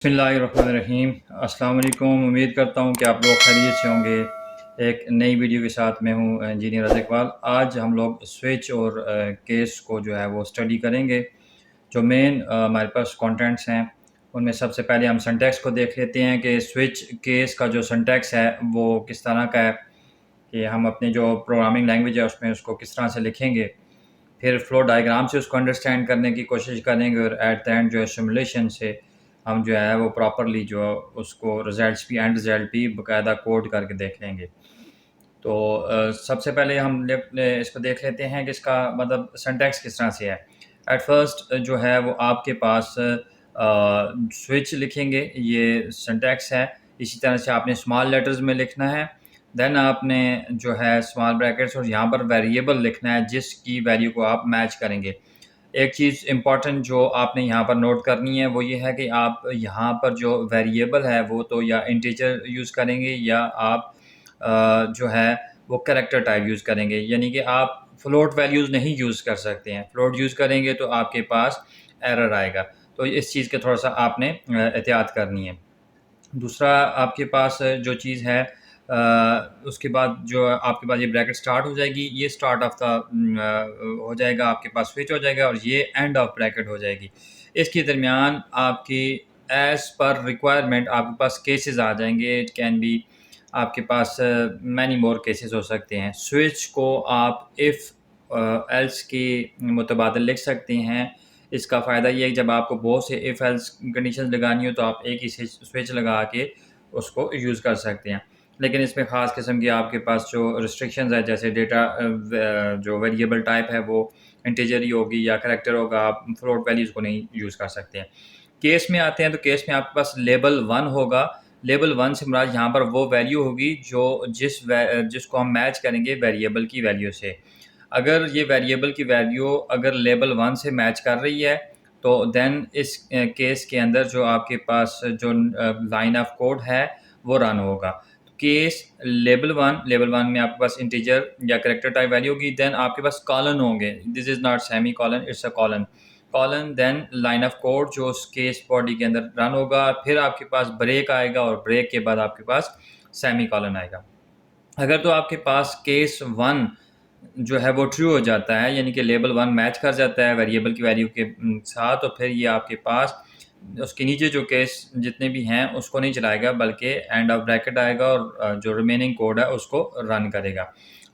बिस्मिल्लाहिर्रहमानिर्रहीम। अस्सलाम वालेकुम। उम्मीद करता हूँ कि आप लोग खैरियत से होंगे। एक नई वीडियो के साथ मैं हूँ इंजीनियर रज़ा इकबाल। आज हम लोग स्विच और केस को जो है वो स्टडी करेंगे। जो मेन हमारे पास कंटेंट्स हैं उनमें सबसे पहले हम सिंटैक्स को देख लेते हैं कि स्विच केस का जो सिंटैक्स है वो किस तरह का है, कि हम अपने जो प्रोग्रामिंग लैंग्वेज है उसमें उसको किस तरह से लिखेंगे। फिर फ्लो डायग्राम से उसको अंडरस्टैंड करने की कोशिश करेंगे और एट द एंड जो है सिमुलेशन से हम जो है वो प्रॉपरली जो उसको रिजल्ट्स भी एंड रिजल्ट भी बाकायदा कोड करके देख लेंगे। तो सबसे पहले हम इसको देख लेते हैं कि इसका मतलब सिंटैक्स किस तरह से है। एट फर्स्ट जो है वो आपके पास स्विच लिखेंगे, ये सिंटैक्स है। इसी तरह से आपने स्मॉल लेटर्स में लिखना है। देन आपने जो है स्मॉल ब्रैकेट्स और यहाँ पर वेरिएबल लिखना है जिसकी वैल्यू को आप मैच करेंगे। एक चीज़ इम्पॉर्टेंट जो आपने यहाँ पर नोट करनी है वो ये है कि आप यहाँ पर जो वेरिएबल है वो तो या इंटीजर यूज़ करेंगे या आप जो है वो कैरेक्टर टाइप यूज़ करेंगे, यानी कि आप फ्लोट वैल्यूज़ नहीं यूज़ कर सकते हैं। फ्लोट यूज़ करेंगे तो आपके पास एरर आएगा। तो इस चीज़ का थोड़ा सा आपने एहतियात करनी है। दूसरा आपके पास जो चीज़ है उसके बाद जो आपके पास ये ब्रैकेट स्टार्ट हो जाएगी, ये स्टार्ट ऑफ द हो जाएगा, आपके पास स्विच हो जाएगा और ये एंड ऑफ ब्रैकेट हो जाएगी। इसके दरमियान आपकी एज़ पर रिक्वायरमेंट आपके पास केसेस आ जाएंगे। इट कैन बी आपके पास मैनी मोर केसेस हो सकते हैं। स्विच को आप इफ़ एल्स के मुतबादिल लिख सकते हैं। इसका फ़ायदा ये है कि जब आपको बहुत से इफ़ एल्स कंडीशंस लगानी हो तो आप एक ही स्विच लगा के उसको यूज़ कर सकते हैं। लेकिन इसमें ख़ास किस्म की आपके पास जो रिस्ट्रिक्शंस है, जैसे डेटा जो वेरिएबल टाइप है वो इंटीजर ही होगी या करैक्टर होगा, आप फ्लोट वैल्यूज़ को नहीं यूज़ कर सकते हैं। केस में आते हैं तो केस में आपके पास लेबल 1 होगा। लेबल 1 से मुराद यहाँ पर वो वैल्यू होगी जो जिसको हम मैच करेंगे वेरिएबल की वैल्यू से। अगर ये वेरिएबल की वैल्यू अगर लेबल 1 से मैच कर रही है तो देन इस केस के अंदर जो आपके पास जो लाइन ऑफ कोड है वो रन होगा। केस लेबल 1 में आपके पास इंटीजर या कैरेक्टर टाइप वैल्यू होगी। देन आपके पास कॉलन होंगे। This is not semi colon, it's a colon. Colon then line of code जो उस केस बॉडी के अंदर रन होगा। फिर आपके पास ब्रेक आएगा और ब्रेक के बाद आपके पास सेमी कॉलन आएगा। अगर तो आपके पास केस 1 जो है वो ट्रू हो जाता है, यानी कि लेबल 1 मैच कर जाता है वेरिएबल की वैल्यू के साथ, तो फिर ये आपके पास उसके नीचे जो केस जितने भी हैं उसको नहीं चलाएगा बल्कि एंड ऑफ ब्रैकेट आएगा और जो रिमेनिंग कोड है उसको रन करेगा।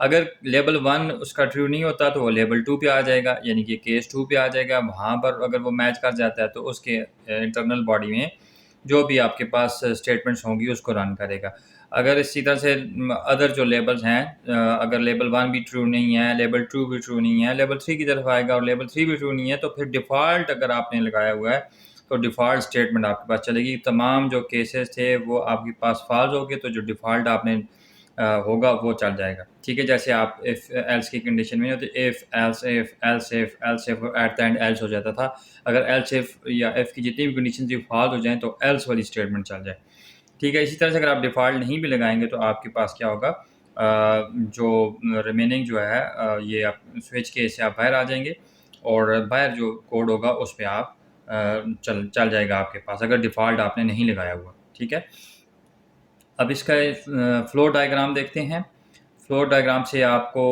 अगर लेबल 1 उसका ट्रू नहीं होता तो वो लेबल 2 पे आ जाएगा, यानी कि केस 2 पे आ जाएगा। वहाँ पर अगर वो मैच कर जाता है तो उसके इंटरनल बॉडी में जो भी आपके पास स्टेटमेंट्स होंगी उसको रन करेगा। अगर इसी तरह से अदर जो लेबल्स हैं, अगर लेबल 1 भी ट्रू नहीं है, लेबल 2 भी ट्रू नहीं है, लेबल 3 की तरफ आएगा और लेबल 3 भी ट्रू नहीं है, तो फिर डिफ़ॉल्ट अगर आपने लगाया हुआ है तो डिफ़ॉल्ट स्टेटमेंट आपके पास चलेगी। तमाम जो केसेस थे वो आपके पास फॉल्स हो गए, तो जो डिफ़ॉल्ट आपने होगा वो चल जाएगा। ठीक है, जैसे आप इफ़ एल्स की कंडीशन में तो if else if else if else if at the end else हो जाता था। अगर एल्स इफ़ या इफ़ की जितनी भी कंडीशन थी फॉल्स हो जाएँ तो एल्स वाली स्टेटमेंट चल जाए। ठीक है, इसी तरह से अगर आप डिफ़ॉल्ट नहीं भी लगाएँगे तो आपके पास क्या होगा, जो रिमेनिंग जो है ये आप स्विच केस से आप बाहर आ जाएँगे और बाहर जो कोड होगा उस पे आप चल चल जाएगा आपके पास, अगर डिफ़ॉल्ट आपने नहीं लगाया हुआ। ठीक है? अब इसका फ्लो डायग्राम देखते हैं। फ्लो डायग्राम से आपको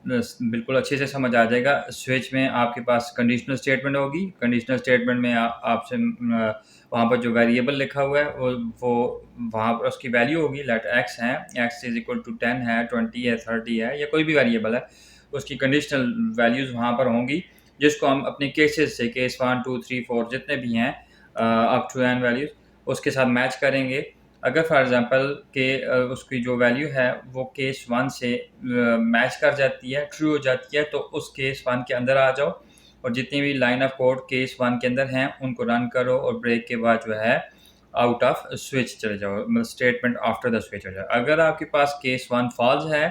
बिल्कुल अच्छे से समझ आ जाएगा। स्विच में आपके पास कंडीशनल स्टेटमेंट होगी। कंडीशनल स्टेटमेंट में आपसे वहाँ पर जो वेरिएबल लिखा हुआ है वो वहाँ पर उसकी वैल्यू होगी। लेट एक्स है, एक्स इज इक्वल टू 10 है, 20 है, 30 है या कोई भी वेरिएबल है, उसकी कंडीशनल वैल्यूज़ वहाँ पर होंगी जिसको हम अपने केसेस से केस 1 2 3 4 जितने भी हैं अप टू एन वैल्यूज़ उसके साथ मैच करेंगे। अगर फॉर एग्ज़ाम्पल के उसकी जो वैल्यू है वो केस 1 से मैच कर जाती है, ट्रू हो जाती है, तो उस केस 1 के अंदर आ जाओ और जितनी भी लाइन ऑफ कोड केस 1 के अंदर हैं उनको रन करो और ब्रेक के बाद जो है आउट ऑफ स्विच चले जाओ, मतलब स्टेटमेंट आफ्टर द स्विच हो जाए। अगर आपके पास केस 1 फॉल्स है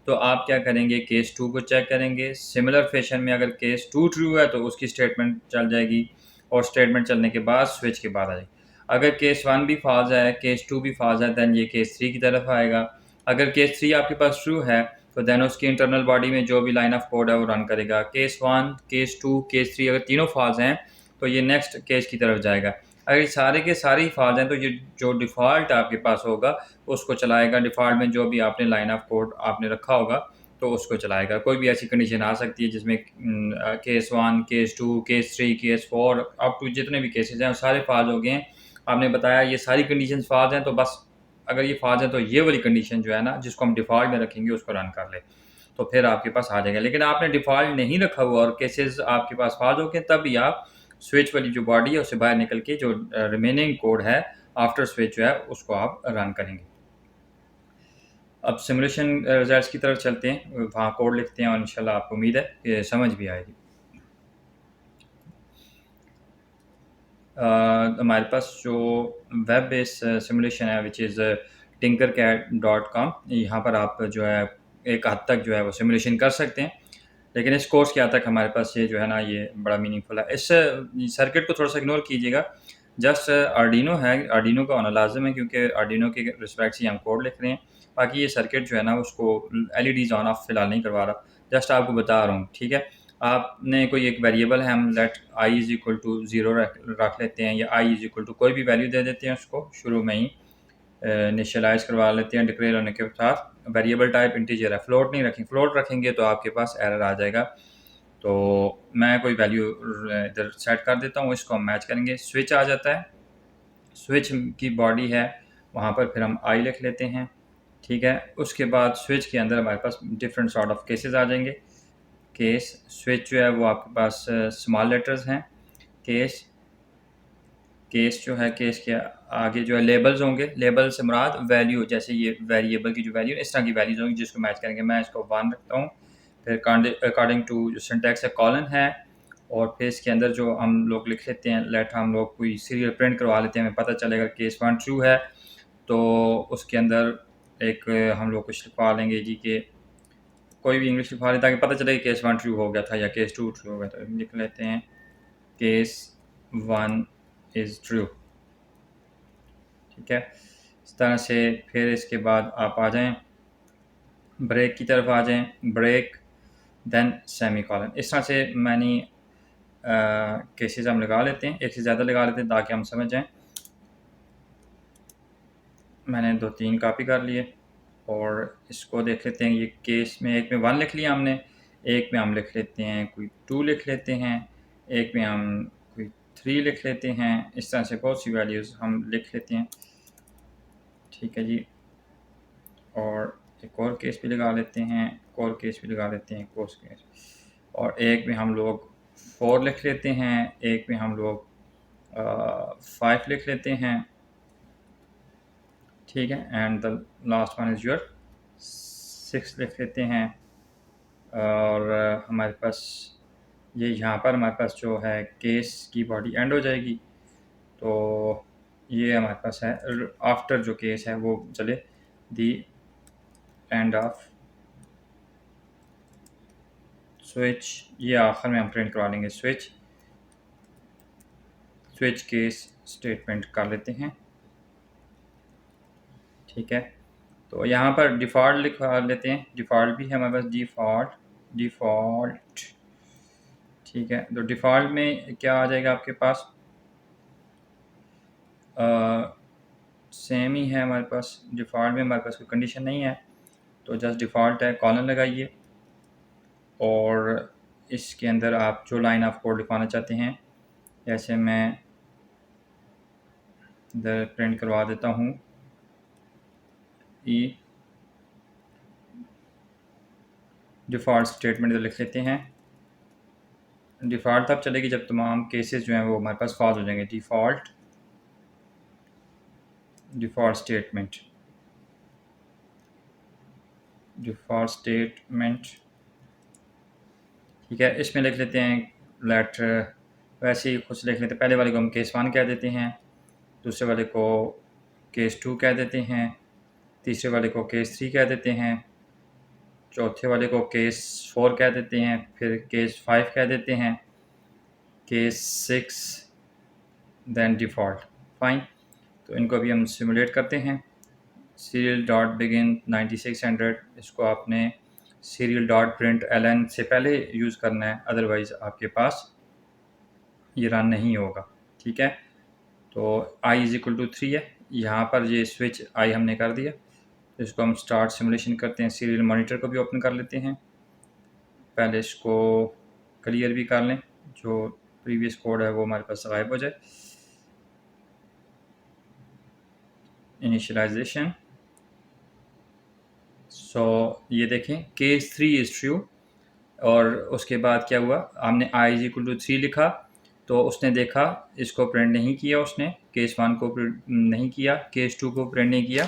तो आप क्या करेंगे, केस 2 को चेक करेंगे। सिमिलर फैशन में अगर केस 2 ट्रू है तो उसकी स्टेटमेंट चल जाएगी और स्टेटमेंट चलने के बाद स्विच के बाद आ जाएगी। अगर केस 1 भी फॉल्स है, केस 2 भी फॉल्स है, देन ये केस 3 की तरफ आएगा। अगर केस 3 आपके पास ट्रू है तो देन उसकी इंटरनल बॉडी में जो भी लाइन ऑफ कोड है वो रन करेगा। केस 1, केस 2, केस 3 अगर तीनों फॉल्स हैं तो ये नेक्स्ट केस की तरफ जाएगा। अगर ये सारे के सारे ही फाल्स हैं तो ये जो डिफ़ॉल्ट आपके पास होगा उसको चलाएगा। डिफ़ॉल्ट में जो भी आपने लाइन ऑफ कोड आपने रखा होगा तो उसको चलाएगा। कोई भी ऐसी कंडीशन आ सकती है जिसमें case 1, case 2, case 3, case 4 up to जितने भी केसेस हैं सारे फाल्स हो गए हैं। आपने बताया ये सारी कंडीशंस फाल्स हैं, तो बस अगर ये फाल्स हैं तो ये वाली कंडीशन जो है ना जिसको हम डिफ़ॉल्ट में रखेंगे उसको रन कर लें, तो फिर आपके पास आ जाएगा। लेकिन आपने डिफ़ॉल्ट नहीं रखा हुआ और केसेस आपके पास फाल्स हो गए, तब भी आप स्विच वाली जो बॉडी है उससे बाहर निकल के जो रिमेनिंग कोड है आफ्टर स्विच जो है उसको आप रन करेंगे। अब सिमुलेशन रिजल्ट्स की तरफ चलते हैं, वहाँ कोड लिखते हैं और इंशाल्लाह आपको उम्मीद है कि समझ भी आएगी। हमारे पास जो वेब बेस्ड सिमुलेशन है विच इज़ tinkercad.com, यहाँ पर आप जो है एक हद तक जो है वो सिमुलेशन कर सकते हैं। लेकिन इस कोर्स के हद तक हमारे पास ये जो है ना ये बड़ा मीनिंगफुल है। इस सर्किट को थोड़ा सा इग्नोर कीजिएगा। जस्ट आर्डिनो है, आर्डिनो का होना लाजिम है क्योंकि आर्डिनो के रिस्पेक्ट से हम कोड लिख रहे हैं। बाकी ये सर्किट जो है ना उसको LEDs ऑन ऑफ फिलहाल नहीं करवा रहा, जस्ट आपको बता रहा हूँ, ठीक है। आपने कोई एक वेरिएबल है, हम let i is equal to 0 रख लेते हैं, या i इज़ इक्वल टू कोई भी वैल्यू दे देते हैं, उसको शुरू में ही इनिशियलाइज़ करवा लेते हैं डिक्लेयर होने के साथ। वेरिएबल टाइप इंटीजर है, फ्लोट नहीं रखेंगे, फ्लोट रखेंगे तो आपके पास एरर आ जाएगा। तो मैं कोई वैल्यू इधर सेट कर देता हूँ, इसको हम मैच करेंगे। स्विच आ जाता है, स्विच की बॉडी है, वहाँ पर फिर हम आई लिख लेते हैं, ठीक है। उसके बाद स्विच के अंदर हमारे पास डिफरेंट सॉर्ट ऑफ केसेस आ जाएंगे। केस स्विच जो है वो आपके पास स्मॉल लेटर्स हैं। केस केस जो है, केस के आगे जो है लेबल्स होंगे। लेबल से मुराद वैल्यू, जैसे ये वेरिएबल की जो वैल्यू इस तरह की वैल्यूज होंगी जिसको मैच करेंगे। मैं इसको 1 रखता हूँ, फिर अकॉर्डिंग टू जो सिंटैक्स है कॉलन है, और फिर इसके अंदर जो हम लोग लिख लेते हैं, लेट हम लोग कोई सीरियल प्रिंट करवा लेते हैं, हमें पता चलेगा केस 1 ट्रू है तो उसके अंदर एक हम लोग कुछ लिखवा लेंगे जी कि कोई भी इंग्लिश लिखवा लें ताकि पता चले कि केस 1 ट्रू हो गया था या केस 2 ट्रू हो गया था। लिख लेते हैं केस 1 इज़ ट्रू, ठीक है। इस तरह से फिर इसके बाद आप आ जाएं ब्रेक की तरफ, आ जाएं ब्रेक देन सेमी कॉलन। इस तरह से मैंने केसेस हम लगा लेते हैं, एक से ज़्यादा लगा लेते हैं ताकि हम समझ जाएं। मैंने 2-3 कॉपी कर लिए और इसको देख लेते हैं। ये केस में एक में 1 लिख लिया हमने, एक में हम लिख लेते हैं कोई 2 लिख लेते हैं, एक में हम कोई 3 लिख लेते हैं। इस तरह से बहुत सी वैल्यूज़ हम लिख लेते हैं, ठीक है जी। और एक और केस भी लगा लेते हैं, एक और केस भी लगा लेते हैं, एक और केस, और एक में हम लोग 4 लिख लेते हैं, एक में हम लोग 5 लिख लेते हैं, ठीक है। And the last one is your 6 लिख लेते हैं। और हमारे पास ये यहाँ पर हमारे पास जो है केस की बॉडी एंड हो जाएगी। तो ये हमारे पास है आफ्टर जो केस है वो चले दी एंड ऑफ स्विच, ये आखिर में हम प्रिंट करवा लेंगे स्विच केस स्टेटमेंट कर लेते हैं, ठीक है। तो यहाँ पर डिफ़ॉल्ट लिखवा लेते हैं, डिफ़ॉल्ट भी है हमारे पास, डिफ़ॉल्ट, ठीक है। तो डिफ़ॉल्ट में क्या आ जाएगा आपके पास, सेम ही है हमारे पास। डिफ़ॉल्ट में हमारे पास कोई कंडीशन नहीं है, तो जस्ट डिफ़ॉल्ट है, कॉलन लगाइए और इसके अंदर आप जो लाइन ऑफ कोड लिखवाना चाहते हैं, जैसे मैं इधर प्रिंट करवा देता हूँ ई डिफ़ॉल्ट स्टेटमेंट इधर लिख लेते हैं। डिफ़ॉल्ट तब चलेगी जब तमाम केसेस जो हैं वो हमारे पास फॉल्स हो जाएंगे। डिफ़ॉल्ट स्टेटमेंट, ठीक है। इसमें लिख लेते हैं लेट, वैसे ही कुछ लिख लेते हैं। पहले वाले को हम केस 1 कह देते हैं, दूसरे वाले को केस 2 कह देते हैं, तीसरे वाले को केस 3 कह देते हैं, चौथे वाले को केस 4 कह देते हैं, फिर केस 5 कह देते हैं, केस 6 देन डिफ़ॉल्ट। फाइन, तो इनको अभी हम सिमुलेट करते हैं। सीरियल डॉट बिगिन 9600, इसको आपने सीरियल डॉट प्रिंट ln से पहले यूज़ करना है, अदरवाइज़ आपके पास ये रन नहीं होगा, ठीक है। तो आई इज़ इक्वल टू 3 है। यहाँ पर ये स्विच आई हमने कर दिया। तो इसको हम स्टार्ट सिमुलेशन करते हैं। सीरियल मॉनिटर को भी ओपन कर लेते हैं। पहले इसको क्लियर भी कर लें, जो प्रीवियस कोड है वो हमारे पास गायब हो जाए। इनिशियलाइजेशन। सो ये देखें केस 3 इज़ ट्रू। और उसके बाद क्या हुआ, हमने आई इज इक्वल टू 3 लिखा तो उसने देखा, इसको प्रिंट नहीं किया, उसने केस 1 को प्रिंट नहीं किया, केस 2 को प्रिंट नहीं किया।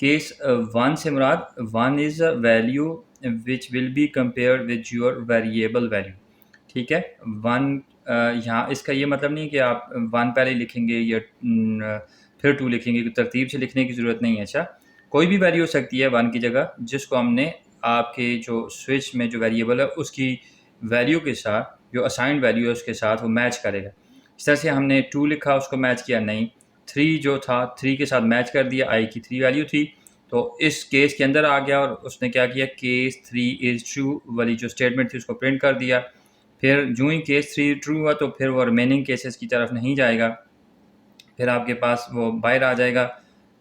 केस 1 से मुराद 1 is a value which will be compare with your variable value. ठीक है, 1 यहाँ इसका ये मतलब नहीं कि आप 1 पहले लिखेंगे या फिर 2 लिखेंगे, तरतीब से लिखने की ज़रूरत नहीं है। अच्छा, कोई भी वैल्यू हो सकती है 1 की जगह, जिसको हमने आपके जो स्विच में जो वेरिएबल है उसकी वैल्यू के साथ, जो असाइंड वैल्यू है उसके साथ वो मैच करेगा। इस तरह से हमने 2 लिखा, उसको मैच किया नहीं, 3 जो था 3 के साथ मैच कर दिया, आई की 3 वैल्यू थी, तो इस केस के अंदर आ गया और उसने क्या किया, केस 3 इज़ ट्रू वाली जो स्टेटमेंट थी उसको प्रिंट कर दिया। फिर जो ही केस 3 ट्रू हुआ तो फिर वो रिमेनिंग केसेस की तरफ नहीं जाएगा, फिर आपके पास वो बाहर आ जाएगा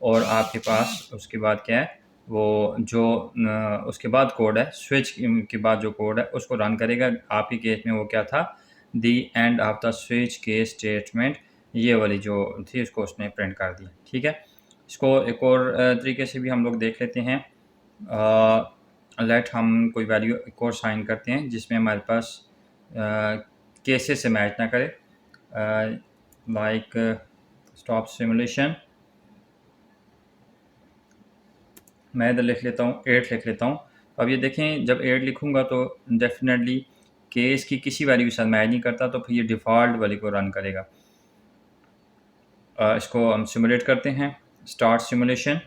और आपके पास उसके बाद क्या है, वो जो उसके बाद कोड है, स्विच के बाद जो कोड है उसको रन करेगा। आपके केस में वो क्या था, the end of the switch case statement, ये वाली जो थी उसको उसने प्रिंट कर दिया। ठीक है, इसको एक और तरीके से भी हम लोग देख लेते हैं। लेट हम कोई वैल्यू एक और साइन करते हैं जिसमें हमारे पास केसेस से मैच ना करे, लाइक स्टॉप सिमुलेशन। मैं इधर लिख लेता हूँ 8 लिख लेता हूँ। अब ये देखें, जब 8 लिखूँगा तो डेफिनेटली केस की किसी वैल्यू के साथ मैच नहीं करता, तो फिर ये डिफ़ॉल्ट वाली को रन करेगा। इसको हम सिमुलेट करते हैं, स्टार्ट सिमुलेशन।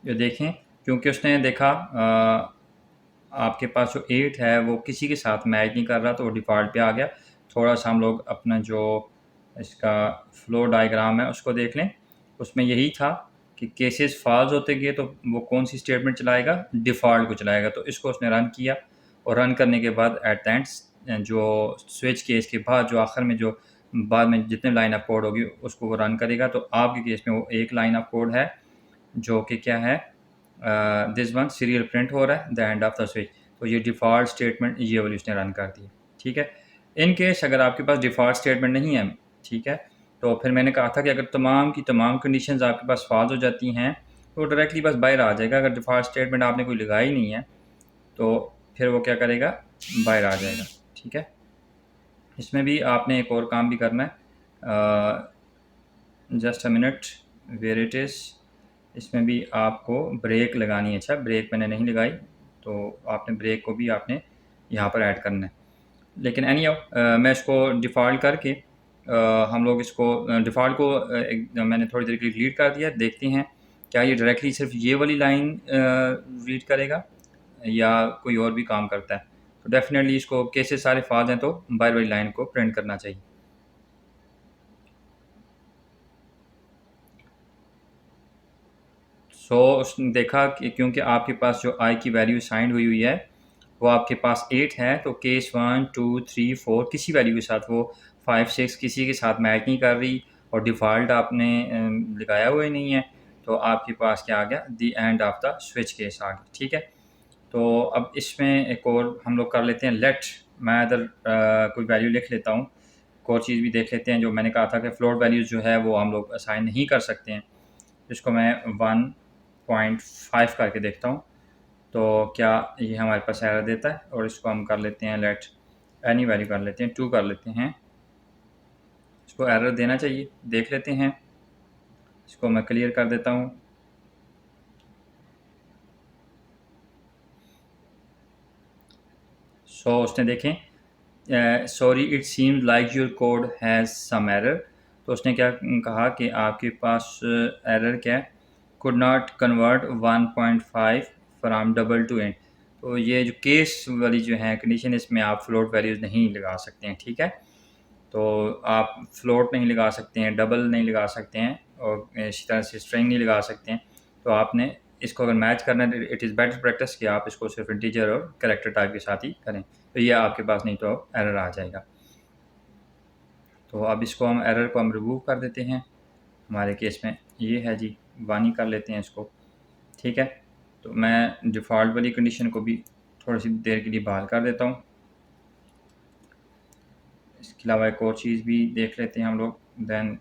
ये देखें, क्योंकि उसने देखा आपके पास जो 8 है वो किसी के साथ मैच नहीं कर रहा, तो वो डिफ़ॉल्ट पे आ गया। थोड़ा सा हम लोग अपना जो इसका फ्लो डायग्राम है उसको देख लें। उसमें यही था कि केसेस फॉल्स होते गए तो वो कौन सी स्टेटमेंट चलाएगा, डिफ़ॉल्ट को चलाएगा। तो इसको उसने रन किया और रन करने के बाद एट द एंड जो स्विच केस के बाद जो आखिर में जो बाद में जितने लाइन ऑफ कोड होगी उसको वो रन करेगा। तो आपके केस में वो एक लाइन ऑफ कोड है जो कि क्या है, दिस वन सीरियल प्रिंट हो रहा है the end of the switch. तो ये डिफ़ॉल्ट स्टेटमेंट ये वाली उसने रन कर दी। ठीक है, इन केस अगर आपके पास डिफ़ॉल्ट स्टेटमेंट नहीं है, ठीक है, तो फिर मैंने कहा था कि अगर तमाम की तमाम कंडीशंस आपके पास फॉल्स हो जाती हैं तो डायरेक्टली बस बाहर आ जाएगा। अगर डिफ़ॉल्ट स्टेटमेंट आपने कोई लगाई नहीं है तो फिर वो क्या करेगा, बाहर आ जाएगा। ठीक है, इसमें भी आपने एक और काम भी करना है, just a minute, where it is. इसमें भी आपको ब्रेक लगानी है। अच्छा, ब्रेक मैंने नहीं लगाई, तो आपने ब्रेक को भी आपने यहाँ पर ऐड करना है। लेकिन एनी मैं इसको डिफ़ॉल्ट करके हम लोग इसको डिफ़ॉल्ट को मैंने थोड़ी देर के लिए डिलीट कर दिया। देखते हैं क्या ये डायरेक्टली सिर्फ ये वाली लाइन रीड करेगा या कोई और भी काम करता है। तो डेफिनेटली इसको केसेस सारे फॉल्स हैं तो बाहर वाली लाइन को प्रिंट करना चाहिए। उसने देखा कि क्योंकि आपके पास जो आई की वैल्यू साइंड हुई है वो आपके पास 8 है, तो केस 1 2 3 4 किसी वैल्यू के साथ वो 5 6 किसी के साथ मैच नहीं कर रही और डिफ़ॉल्ट आपने लगाया हुआ ही नहीं है, तो आपके पास क्या आ गया, the end of the switch case आ गया। ठीक है, तो अब इसमें एक और हम लोग कर लेते हैं लेट। मैं इधर कोई वैल्यू लिख लेता हूँ। एक और चीज़ भी देख लेते हैं, जो मैंने कहा था कि फ्लोट वैल्यूज़ जो है वो हम लोग असाइन नहीं कर सकते हैं। इसको मैं 1.5 करके देखता हूँ तो क्या ये हमारे पास एरर देता है। और इसको हम कर लेते हैं लेट एनी वैल्यू कर लेते हैं, 2 कर लेते हैं। इसको एरर देना चाहिए, देख लेते हैं। इसको मैं क्लियर कर देता हूँ। उसने देखें, sorry it seems like your code has some error. तो उसने क्या कहा कि आपके पास एरर क्या है, could not convert 1.5 from double two and. तो ये जो केस वाली जो है कंडीशन, इसमें आप फ्लोट वैल्यूज़ नहीं लगा सकते हैं। ठीक है, तो आप फ्लोट नहीं लगा सकते हैं, डबल नहीं लगा सकते हैं और इसी तरह से स्ट्रिंग नहीं लगा सकते हैं। तो आपने इसको अगर मैच करना है, इट इज़ बेटर प्रैक्टिस कि आप इसको सिर्फ इंटीजर और कैरेक्टर टाइप के साथ ही करें, तो ये आपके पास नहीं तो एरर आ जाएगा। तो अब इसको हम एरर को हम रिमूव कर देते हैं। हमारे केस में ये है जी, 1 ही कर लेते हैं इसको, ठीक है। तो मैं डिफ़ॉल्ट वाली कंडीशन को भी थोड़ी सी देर के लिए बहाल कर देता हूँ। इसके अलावा एक और चीज़ भी देख लेते हैं हम लोग। दैन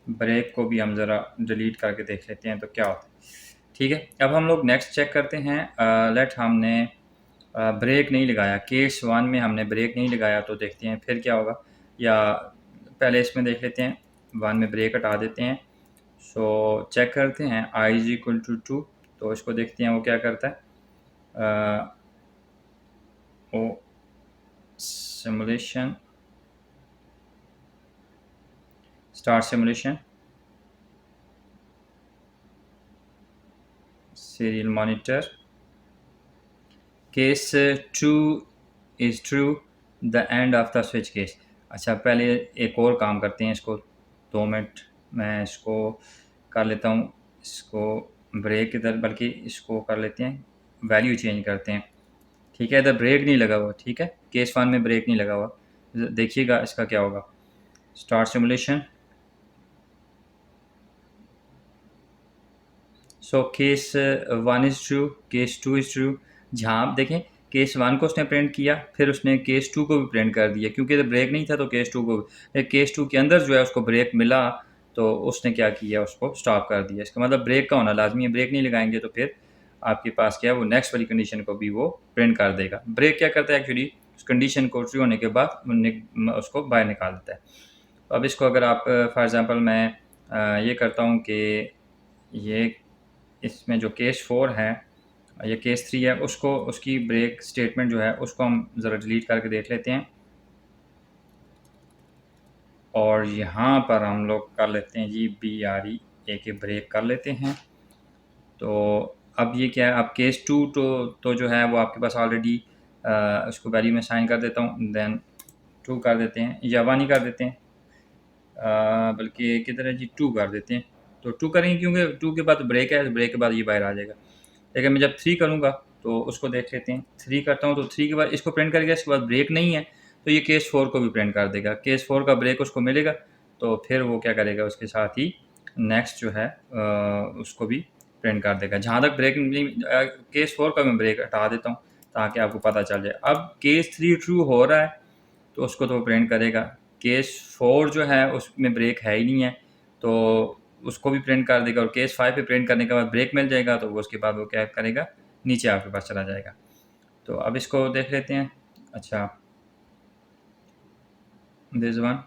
ब्रेक को भी हम ज़रा डिलीट करके देख लेते हैं तो क्या होता है, ठीक है। अब हम लोग नेक्स्ट चेक करते हैं। लेट हमने ब्रेक नहीं लगाया, केस 1 में हमने ब्रेक नहीं लगाया, तो देखते हैं फिर क्या होगा। या पहले इसमें देख लेते हैं, 1 में ब्रेक हटा देते हैं। सो चेक करते हैं i इज़ इक्वल टू 2, तो इसको देखते हैं वो क्या करता है। Oh simulation, start simulation, serial monitor, case 2 is true, the end of the switch case. अच्छा, पहले एक और काम करते हैं, इसको 2 मिनट मैं इसको कर लेता हूँ। इसको ब्रेक इधर, बल्कि इसको कर लेते हैं, वैल्यू चेंज करते हैं, ठीक है। इधर ब्रेक नहीं लगा हुआ, ठीक है, केस 1 में ब्रेक नहीं लगा हुआ। देखिएगा इसका क्या होगा। Start simulation, so case 1 is true, case 2 is true. जहाँ आप देखें केस 1 को उसने प्रिंट किया, फिर उसने केस 2 को भी प्रिंट कर दिया, क्योंकि इधर ब्रेक नहीं था तो केस 2 को भी, केस 2 के अंदर जो है उसको ब्रेक मिला तो उसने क्या किया, उसको स्टॉप कर दिया। इसका मतलब ब्रेक का होना लाजमी है, ब्रेक नहीं लगाएंगे तो फिर आपके पास क्या है, वो नेक्स्ट वाली कंडीशन को भी वो प्रिंट कर देगा। ब्रेक क्या करता है एक्चुअली, उस कंडीशन को ट्रू होने के बाद उसको बाहर निकाल देता है। अब इसको अगर आप फॉर एग्ज़ाम्पल मैं ये करता हूँ कि ये इसमें जो केस 4 है या केस 3 है, उसको उसकी ब्रेक स्टेटमेंट जो है उसको हम ज़रा डिलीट करके देख लेते हैं। और यहाँ पर हम लोग कर लेते हैं जी BRE के ब्रेक कर लेते हैं। तो अब ये क्या है, अब केस 2 तो जो है वो आपके पास ऑलरेडी उसको वैल्यू में साइन कर देता हूँ, देन 2 कर देते हैं या 1 ही कर देते हैं, बल्कि किधर है जी, 2 कर देते हैं। तो 2 करेंगे क्योंकि 2 के बाद ब्रेक है, ब्रेक के बाद ये बाहर आ जाएगा। लेकिन मैं जब 3 करूँगा तो उसको देख लेते हैं। 3 करता हूँ तो 3 के बाद इसको प्रिंट करेगा, इसके बाद ब्रेक नहीं है तो ये केस 4 को भी प्रिंट कर देगा। केस 4 का ब्रेक उसको मिलेगा तो फिर वो क्या करेगा, उसके साथ ही नेक्स्ट जो है उसको भी प्रिंट कर देगा। जहाँ तक ब्रेक नहीं, केस 4 का मैं ब्रेक हटा देता हूँ ताकि आपको पता चल जाए। अब केस 3 ट्रू हो रहा है तो उसको तो प्रिंट करेगा। केस 4 जो है उसमें ब्रेक है ही नहीं है तो उसको भी प्रिंट कर देगा, और केस 5 पे प्रिंट करने के बाद ब्रेक मिल जाएगा तो वो उसके बाद वो क्या करेगा, नीचे आपके पास चला जाएगा। तो अब इसको देख लेते हैं। अच्छा, दिस वन,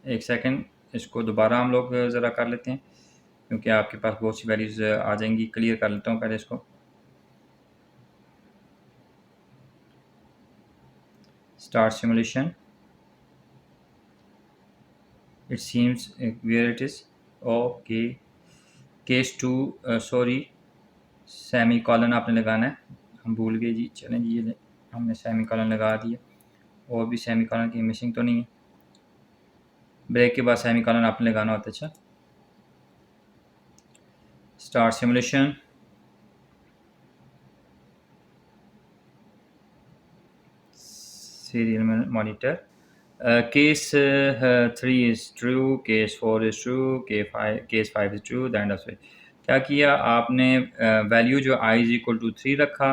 एक सेकंड, इसको दोबारा हम लोग ज़रा कर लेते हैं क्योंकि आपके पास बहुत सी वैल्यूज़ आ जाएंगी। क्लियर कर लेता हूँ पहले इसको। Start simulation, it seems where it is, okay. Case 2 sorry, semi colon आपने लगाना है, हम भूल गए जी। चलें जी, ये हमने सेमी कॉलन लगा दिया, और भी सेमी कॉलन की मिसिंग तो नहीं है। ब्रेक के बाद सेमी कॉलन आपने लगाना होता है। अच्छा, start simulation, serial monitor, case 3 is true, case 4 is true, case 5 is true, then of क्या किया आपने, वैल्यू जो i इज़ इक्वल टू 3 रखा,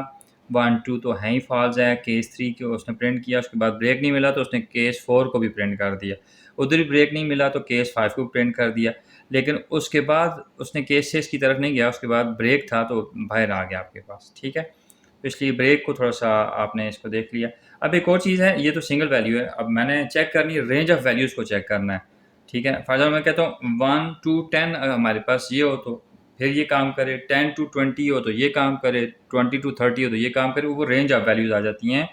1 2 तो है ही फॉल्स है। केस 3 को उसने प्रिंट किया, उसके बाद ब्रेक नहीं मिला तो उसने केस 4 को भी प्रिंट कर दिया। उधर भी ब्रेक नहीं मिला तो केस 5 को प्रिंट कर दिया। लेकिन उसके बाद उसने केस 6 की तरफ नहीं गया, उसके बाद ब्रेक था तो बाहर आ गया आपके पास, ठीक है। तो इसलिए ब्रेक को थोड़ा सा आपने इसको देख लिया। अब एक और चीज़ है, ये तो सिंगल वैल्यू है, अब मैंने चेक करनी है रेंज ऑफ वैल्यूज़ को चेक करना है, ठीक है। फॉर एग्जाम्पल मैं कहता हूँ 1 to 10 अगर हमारे पास ये हो तो फिर ये काम करे, 10 to 20 हो तो ये काम करे, 20 to 30 हो तो ये काम करे, वो रेंज ऑफ वैल्यूज़ आ जाती हैं।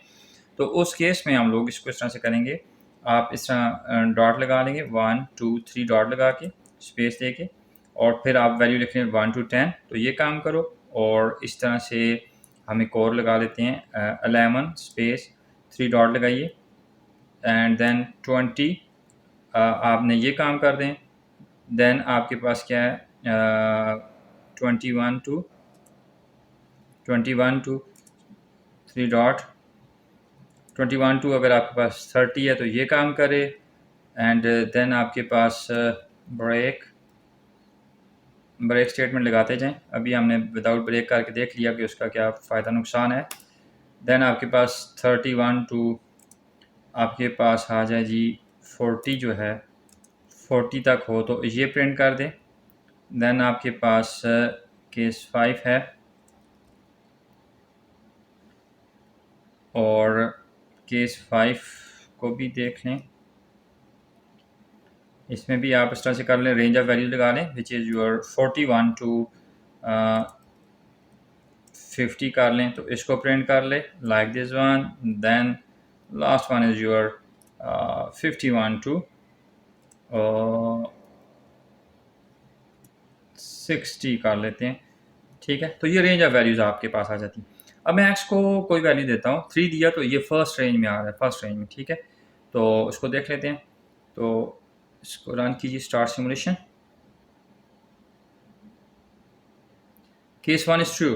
तो उस केस में हम लोग इसको इस तरह से करेंगे, आप इस तरह डॉट लगा लेंगे, 1 2 3 डॉट लगा के स्पेस दे के, और फिर आप वैल्यू लिख लें 1 to 10 तो ये काम करो। और इस तरह से हम एक और लगा लेते हैं 11 स्पेस 3 डॉट लगाइए, एंड देन 20 आपने ये काम कर दें। देन आपके पास क्या है, 21 to 3 डॉट 21 to अगर आपके पास 30 है तो ये काम करे, एंड देन आपके पास ब्रेक स्टेटमेंट लगाते जाएं। अभी हमने विदाउट ब्रेक करके देख लिया कि उसका क्या फ़ायदा नुकसान है। देन आपके पास 31 टू आपके पास आ जाए जी 40 जो है 40 तक हो तो ये प्रिंट कर दें। देन आपके पास केस 5 है और केस 5 को भी देख लें। इसमें भी आप इस तरह से कर लें, रेंज ऑफ वैल्यू लगा लें विच इज़ योर 41 टू 50 कर लें तो इसको प्रिंट कर ले like this one. Then last one is your 51 to 60 कर लेते हैं। ठीक है, तो ये रेंज ऑफ वैल्यूज़ आपके पास आ जाती हैं। अब मैं एक्स को कोई वैल्यू देता हूँ 3 दिया तो ये फर्स्ट रेंज में आ रहा है, फर्स्ट रेंज में। ठीक है, तो इसको देख लेते हैं। तो इसको रन कीजिए, start simulation. Case 1 is true.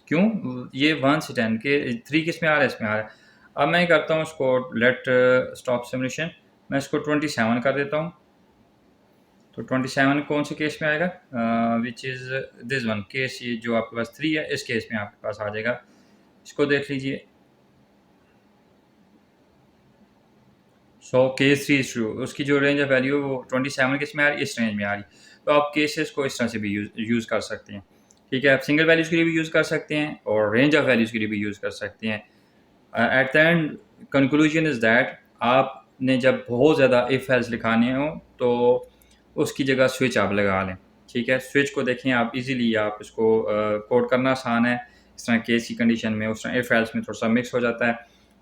क्यों? ये 1 से 10 के 3 किस में आ रहा है? इसमें आ रहा है। अब मैं करता हूँ इसको लेट स्टॉप सिमुलेशन, मैं इसको 27 कर देता हूँ। तो 27 कौन से केस में आएगा? Which is this one case, ये जो आपके पास 3 है इस केस में आपके पास आ जाएगा। इसको देख लीजिए। सो केस 3 इज ट्रू, उसकी जो रेंज ऑफ वैल्यू है वो 27 किस में आ रही है? इस रेंज में आ रही है। तो आप केसेस को इस तरह से भी यूज़ कर सकते हैं। ठीक है, आप सिंगल वैल्यूज़ के लिए भी यूज़ कर सकते हैं और रेंज ऑफ वैल्यूज़ के लिए भी यूज़ कर सकते हैं। At the end conclusion is that आपने जब बहुत ज़्यादा इफ़ एल्स लिखाने हो तो उसकी जगह स्विच आप लगा लें। ठीक है, स्विच को देखें आप इजीली, आप इसको कोड करना आसान है। इस तरह केस की कंडीशन में, उस तरह इफ़ एल्स में थोड़ा सा मिक्स हो जाता है।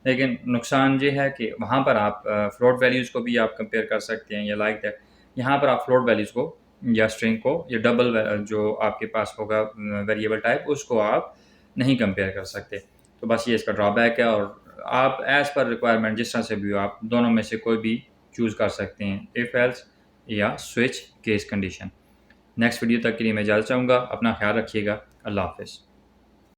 लेकिन नुकसान ये है कि वहाँ पर आप फ्लोट वैल्यूज़ को भी आप कंपेयर कर सकते हैं या लाइक दैट। यहाँ पर आप फ्लोट वैल्यूज़ को या स्ट्रिंग को या डबल जो आपके पास होगा वेरिएबल टाइप, उसको आप नहीं कंपेयर कर सकते। तो बस ये इसका ड्रॉबैक है। और आप एज़ पर रिक्वायरमेंट जिस तरह से भी हो, आप दोनों में से कोई भी चूज़ कर सकते हैं, इफ़ एल्स या switch case condition. Next video तक के लिए मैं इजाज़त चाहूँगा। अपना ख्याल रखिएगा। अल्लाह हाफ़िज़।